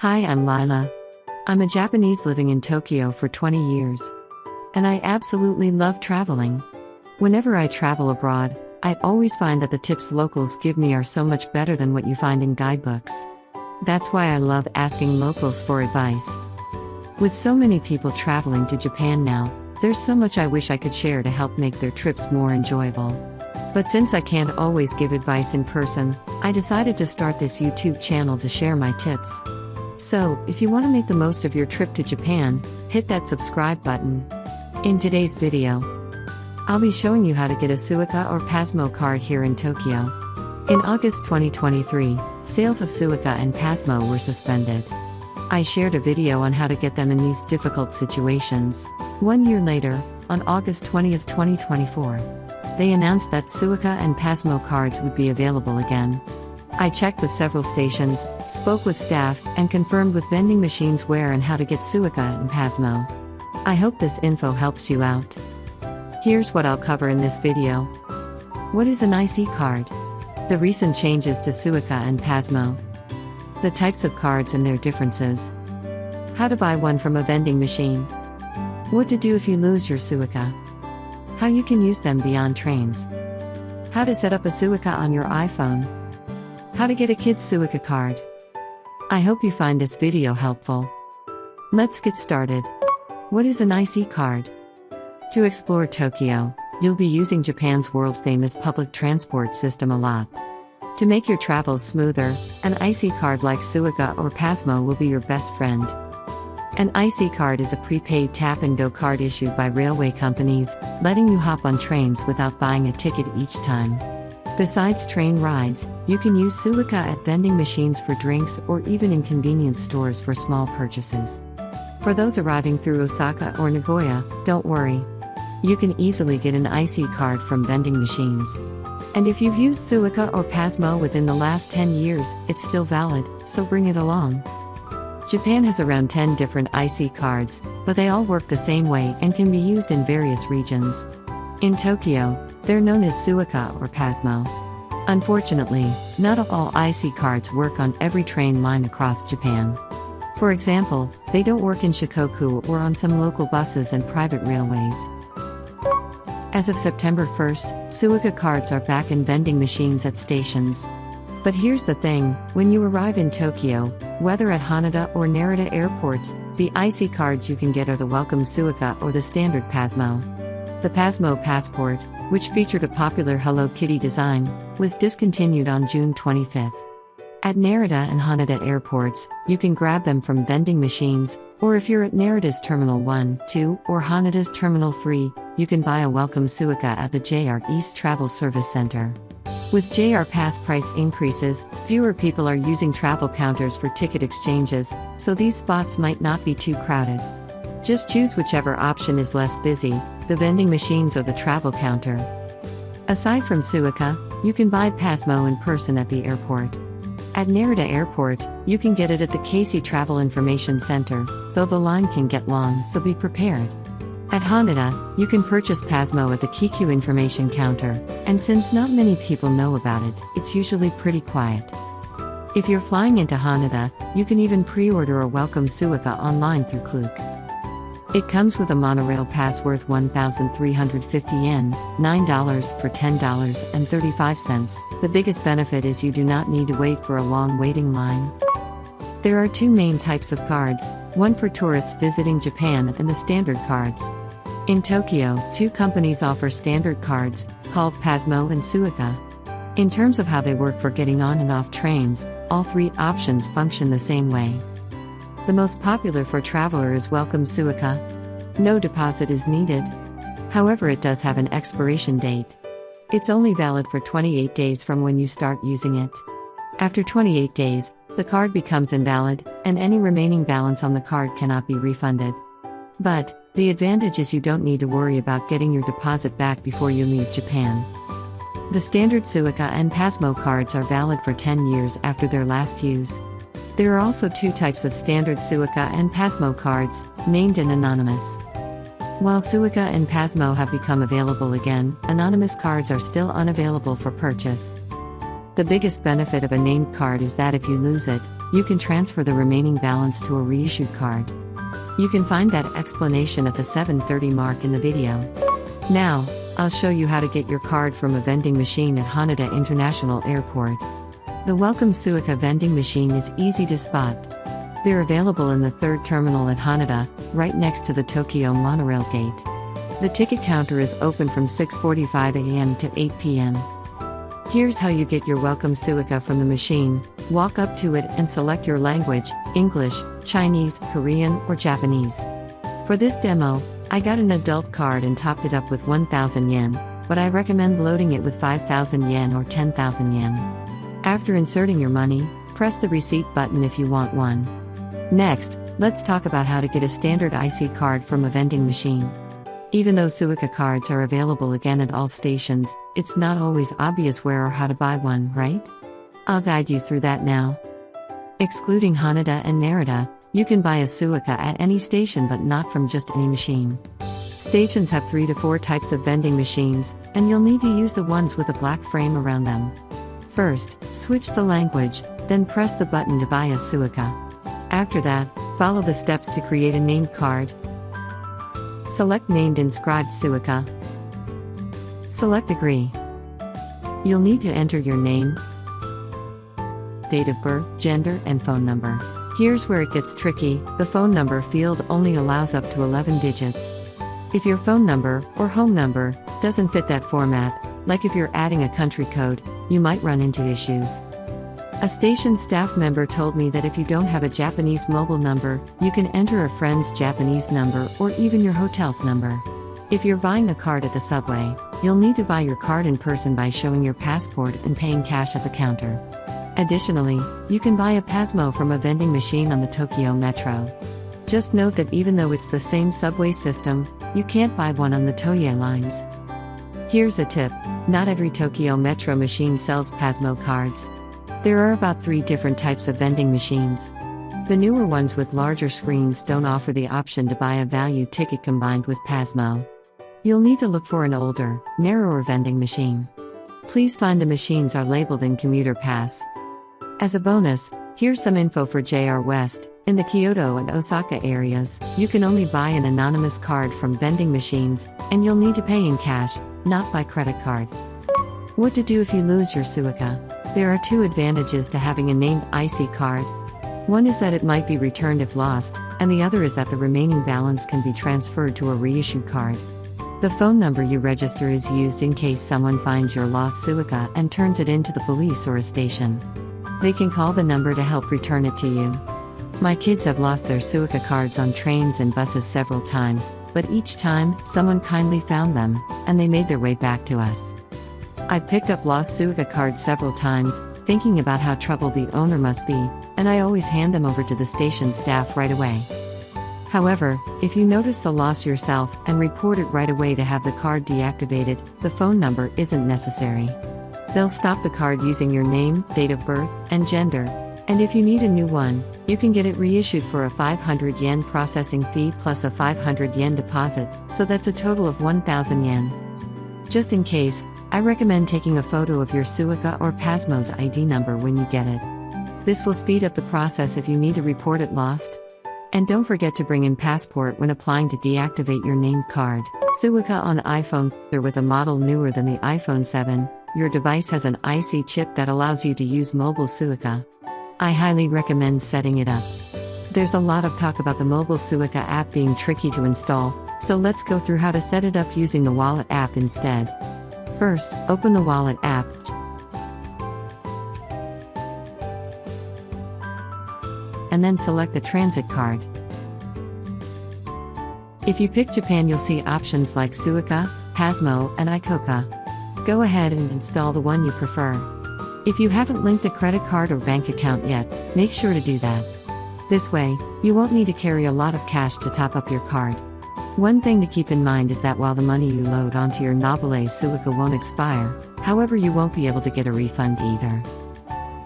Hi, I'm Lila. I'm a Japanese living in Tokyo for 20 years. And I absolutely love traveling. Whenever I travel abroad, I always find that the tips locals give me are so much better than what you find in guidebooks. That's why I love asking locals for advice. With so many people traveling to Japan now, there's so much I wish I could share to help make their trips more enjoyable. But since I can't always give advice in person, I decided to start this YouTube channel to share my tips. So, if you want to make the most of your trip to Japan, hit that subscribe button. In today's video, I'll be showing you how to get a SUICA or PASMO card here in Tokyo. In August 2023, sales of SUICA and PASMO were suspended. I shared a video on how to get them in these difficult situations. 1 year later, on August 20th, 2024, they announced that SUICA and PASMO cards would be available again. I checked with several stations, spoke with staff, and confirmed with vending machines where and how to get SUICA and PASMO. I hope this info helps you out. Here's what I'll cover in this video. What is an IC card? The recent changes to SUICA and PASMO. The types of cards and their differences. How to buy one from a vending machine. What to do if you lose your SUICA. How you can use them beyond trains. How to set up a SUICA on your iPhone. How to get a kid's SUICA card. I hope you find this video helpful. Let's get started. What is an IC card? To explore Tokyo, you'll be using Japan's world-famous public transport system a lot. To make your travels smoother, an IC card like SUICA or PASMO will be your best friend. An IC card is a prepaid tap-and-go card issued by railway companies, letting you hop on trains without buying a ticket each time. Besides train rides, you can use SUICA at vending machines for drinks or even in convenience stores for small purchases. For those arriving through Osaka or Nagoya, don't worry. You can easily get an IC card from vending machines. And if you've used SUICA or PASMO within the last 10 years, it's still valid, so bring it along. Japan has around 10 different IC cards, but they all work the same way and can be used in various regions. In Tokyo, they're known as SUICA or PASMO. Unfortunately, not all IC cards work on every train line across Japan. For example, they don't work in Shikoku or on some local buses and private railways. As of September 1st, SUICA cards are back in vending machines at stations. But here's the thing, when you arrive in Tokyo, whether at Haneda or NARITA airports, the IC cards you can get are the Welcome SUICA or the standard PASMO. The PASMO Passport, which featured a popular Hello Kitty design, was discontinued on June 25th. At NARITA and Haneda airports, you can grab them from vending machines, or if you're at NARITA's Terminal 1, 2, or Haneda's Terminal 3, you can buy a Welcome SUICA at the JR East Travel Service Center. With JR Pass price increases, fewer people are using travel counters for ticket exchanges, so these spots might not be too crowded. Just choose whichever option is less busy, the vending machines or the travel counter. Aside from SUICA, you can buy PASMO in person at the airport. At Narita Airport, you can get it at the Casey Travel Information Center, though the line can get long, so be prepared. At Haneda, you can purchase PASMO at the Kikyu Information Counter, and since not many people know about it, it's usually pretty quiet. If you're flying into Haneda, you can even pre-order a Welcome SUICA online through Klook. It comes with a monorail pass worth 1,350 yen, $9 for $10.35. The biggest benefit is you do not need to wait for a long waiting line. There are two main types of cards, one for tourists visiting Japan and the standard cards. In Tokyo, two companies offer standard cards, called PASMO and SUICA. In terms of how they work for getting on and off trains, all three options function the same way. The most popular for traveler is Welcome SUICA. No deposit is needed. However, it does have an expiration date. It's only valid for 28 days from when you start using it. After 28 days, the card becomes invalid, and any remaining balance on the card cannot be refunded. But, the advantage is you don't need to worry about getting your deposit back before you leave Japan. The standard SUICA and PASMO cards are valid for 10 years after their last use. There are also two types of standard SUICA and PASMO cards, named and anonymous. While SUICA and PASMO have become available again, anonymous cards are still unavailable for purchase. The biggest benefit of a named card is that if you lose it, you can transfer the remaining balance to a reissued card. You can find that explanation at the 7:30 mark in the video. Now, I'll show you how to get your card from a vending machine at Haneda International Airport. The Welcome SUICA vending machine is easy to spot. They're available in the 3rd terminal at Haneda, right next to the Tokyo monorail gate. The ticket counter is open from 6:45 a.m. to 8 p.m. Here's how you get your Welcome SUICA from the machine. Walk up to it and select your language: English, Chinese, Korean, or Japanese. For this demo, I got an adult card and topped it up with 1,000 yen, but I recommend loading it with 5,000 yen or 10,000 yen. After inserting your money, press the receipt button if you want one. Next, let's talk about how to get a standard IC card from a vending machine. Even though SUICA cards are available again at all stations, it's not always obvious where or how to buy one, right? I'll guide you through that now. Excluding Haneda and NARITA, you can buy a SUICA at any station but not from just any machine. Stations have 3 to 4 types of vending machines, and you'll need to use the ones with a black frame around them. First, switch the language, then press the button to buy a SUICA. After that, follow the steps to create a named card. Select Named Inscribed SUICA. Select Agree. You'll need to enter your name, date of birth, gender, and phone number. Here's where it gets tricky: the phone number field only allows up to 11 digits. If your phone number, or home number, doesn't fit that format, like if you're adding a country code, you might run into issues. A station staff member told me that if you don't have a Japanese mobile number, you can enter a friend's Japanese number or even your hotel's number. If you're buying a card at the subway, you'll need to buy your card in person by showing your passport and paying cash at the counter. Additionally, you can buy a PASMO from a vending machine on the Tokyo Metro. Just note that even though it's the same subway system, you can't buy one on the Toei lines. Here's a tip: not every Tokyo Metro machine sells PASMO cards. There are about 3 different types of vending machines. The newer ones with larger screens don't offer the option to buy a value ticket combined with PASMO. You'll need to look for an older, narrower vending machine. Please find the machines are labeled in Commuter Pass. As a bonus, here's some info for JR West. In the Kyoto and Osaka areas, you can only buy an anonymous card from vending machines, and you'll need to pay in cash, not by credit card. What to do if you lose your SUICA? There are 2 advantages to having a named IC card. One is that it might be returned if lost, and the other is that the remaining balance can be transferred to a reissued card. The phone number you register is used in case someone finds your lost SUICA and turns it into the police or a station. They can call the number to help return it to you. My kids have lost their SUICA cards on trains and buses several times, but each time, someone kindly found them, and they made their way back to us. I've picked up lost SUICA cards several times, thinking about how troubled the owner must be, and I always hand them over to the station staff right away. However, if you notice the loss yourself and report it right away to have the card deactivated, the phone number isn't necessary. They'll stop the card using your name, date of birth, and gender, and if you need a new one, you can get it reissued for a 500 yen processing fee plus a 500 yen deposit, so that's a total of 1,000 yen. Just in case, I recommend taking a photo of your SUICA or PASMO's ID number when you get it. This will speed up the process if you need to report it lost. And don't forget to bring in passport when applying to deactivate your named card. SUICA on iPhone. They're with a model newer than the iPhone 7. Your device has an IC chip that allows you to use mobile SUICA. I highly recommend setting it up. There's a lot of talk about the mobile SUICA app being tricky to install, so let's go through how to set it up using the Wallet app instead. First, open the Wallet app. And then select the transit card. If you pick Japan, you'll see options like SUICA, PASMO, and ICOCA. Go ahead and install the one you prefer. If you haven't linked a credit card or bank account yet, make sure to do that. This way, you won't need to carry a lot of cash to top up your card. One thing to keep in mind is that while the money you load onto your Nobile SUICA won't expire, however you won't be able to get a refund either.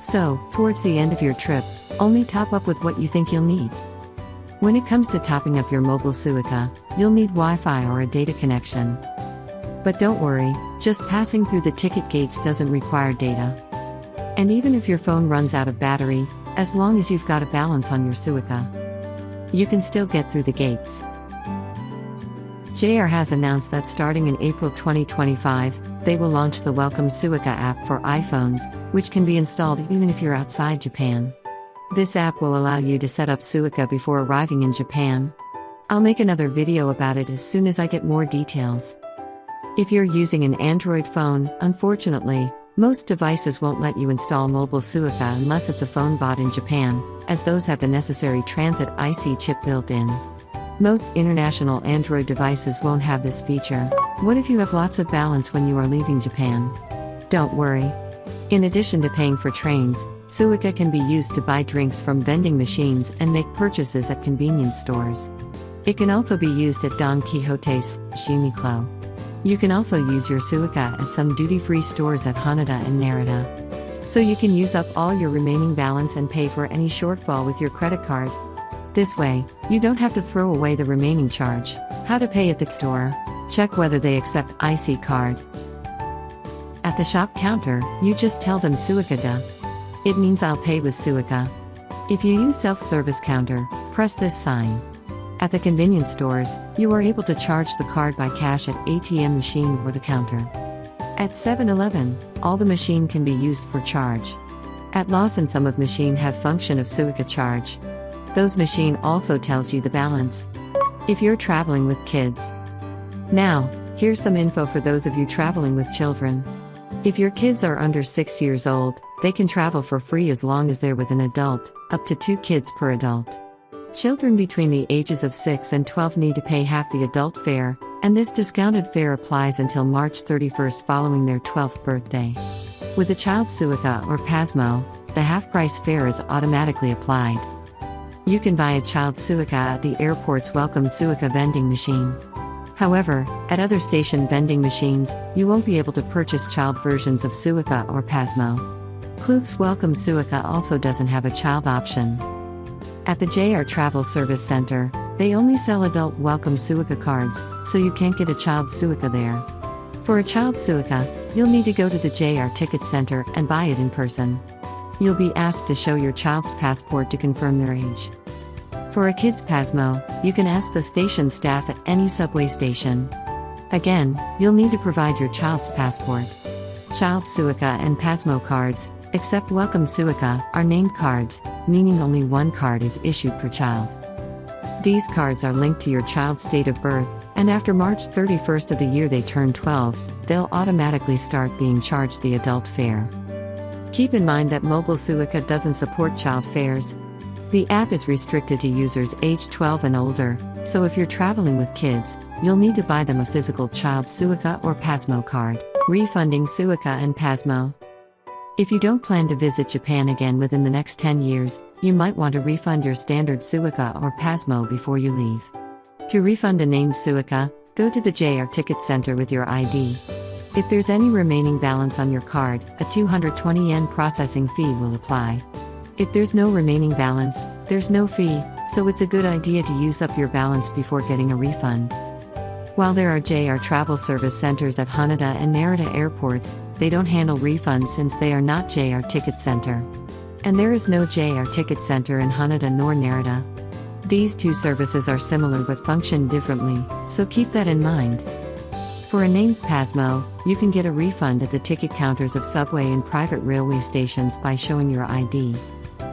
So, towards the end of your trip, only top up with what you think you'll need. When it comes to topping up your mobile SUICA, you'll need Wi-Fi or a data connection. But don't worry, just passing through the ticket gates doesn't require data. And even if your phone runs out of battery, as long as you've got a balance on your SUICA. You can still get through the gates. JR has announced that starting in April 2025, they will launch the Welcome SUICA app for iPhones, which can be installed even if you're outside Japan. This app will allow you to set up SUICA before arriving in Japan. I'll make another video about it as soon as I get more details. If you're using an Android phone, unfortunately, most devices won't let you install mobile SUICA unless it's a phone bought in Japan, as those have the necessary transit IC chip built in. Most international Android devices won't have this feature. What if you have lots of balance when you are leaving Japan? Don't worry. In addition to paying for trains, SUICA can be used to buy drinks from vending machines and make purchases at convenience stores. It can also be used at Don Quijote's Uniqlo. You can also use your SUICA at some duty-free stores at Haneda and NARITA. So you can use up all your remaining balance and pay for any shortfall with your credit card. This way, you don't have to throw away the remaining charge. How to pay at the store? Check whether they accept IC card. At the shop counter, you just tell them SUICA da. It means I'll pay with SUICA. If you use self-service counter, press this sign. At the convenience stores, you are able to charge the card by cash at ATM machine or the counter. At 7-Eleven, all the machine can be used for charge. At Lawson, some of machine have function of SUICA charge. Those machine also tells you the balance. If you're traveling with kids. Now, here's some info for those of you traveling with children. If your kids are under 6 years old, they can travel for free as long as they're with an adult, up to 2 kids per adult. Children between the ages of 6 and 12 need to pay half the adult fare, and this discounted fare applies until March 31st following their 12th birthday. With a child SUICA or PASMO, the half-price fare is automatically applied. You can buy a child SUICA at the airport's Welcome SUICA vending machine. However, at other station vending machines, you won't be able to purchase child versions of SUICA or PASMO. Klook's Welcome SUICA also doesn't have a child option. At the JR Travel Service Center, they only sell adult Welcome SUICA cards, so you can't get a child SUICA there. For a child SUICA, you'll need to go to the JR Ticket Center and buy it in person. You'll be asked to show your child's passport to confirm their age. For a kid's PASMO, you can ask the station staff at any subway station. Again, you'll need to provide your child's passport. Child SUICA and PASMO cards, except Welcome SUICA, are named cards, meaning only one card is issued per child. These cards are linked to your child's date of birth, and after March 31st of the year they turn 12, they'll automatically start being charged the adult fare. Keep in mind that mobile SUICA doesn't support child fares. The app is restricted to users age 12 and older, so if you're traveling with kids, you'll need to buy them a physical child SUICA or PASMO card. Refunding SUICA and PASMO. If you don't plan to visit Japan again within the next 10 years, you might want to refund your standard SUICA or PASMO before you leave. To refund a named SUICA, go to the JR Ticket Center with your ID. If there's any remaining balance on your card, a 220 yen processing fee will apply. If there's no remaining balance, there's no fee, so it's a good idea to use up your balance before getting a refund. While there are JR Travel Service Centers at Haneda and NARITA airports, they don't handle refunds since they are not JR Ticket Center. And there is no JR Ticket Center in Haneda nor NARITA. These two services are similar but function differently, so keep that in mind. For a named PASMO, you can get a refund at the ticket counters of subway and private railway stations by showing your ID.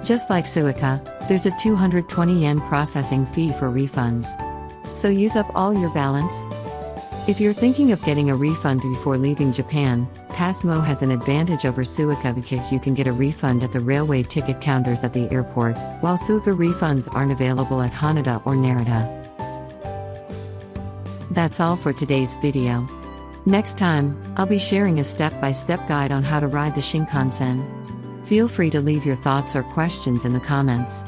Just like SUICA, there's a 220 yen processing fee for refunds. So use up all your balance. If you're thinking of getting a refund before leaving Japan, PASMO has an advantage over SUICA because you can get a refund at the railway ticket counters at the airport, while SUICA refunds aren't available at Haneda or NARITA. That's all for today's video. Next time, I'll be sharing a step-by-step guide on how to ride the Shinkansen. Feel free to leave your thoughts or questions in the comments.